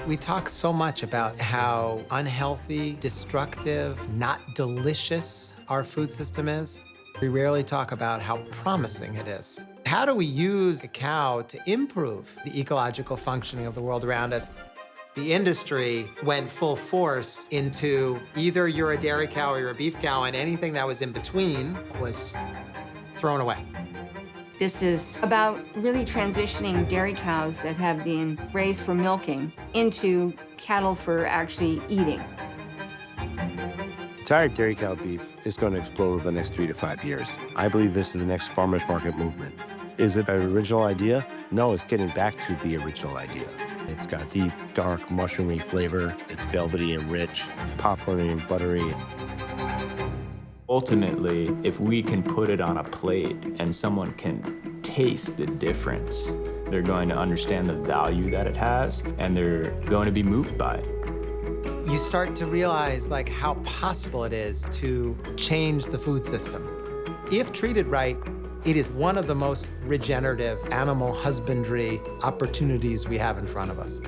We talk so much about how unhealthy, destructive, not delicious our food system is. We rarely talk about how promising it is. How do we use a cow to improve the ecological functioning of the world around us? The industry went full force into either you're a dairy cow or you're a beef cow, and anything that was in between was thrown away. This is about really transitioning dairy cows that have been raised for milking into cattle for actually eating. Retired dairy cow beef is going to explode over the next 3 to 5 years. I believe this is the next farmers market movement. Is it an original idea? No, it's getting back to the original idea. It's got deep, dark, mushroomy flavor. It's velvety and rich, popcorny and buttery. Ultimately, if we can put it on a plate and someone can taste the difference, they're going to understand the value that it has, and they're going to be moved by it. You start to realize like how possible it is to change the food system. If treated right, it is one of the most regenerative animal husbandry opportunities we have in front of us.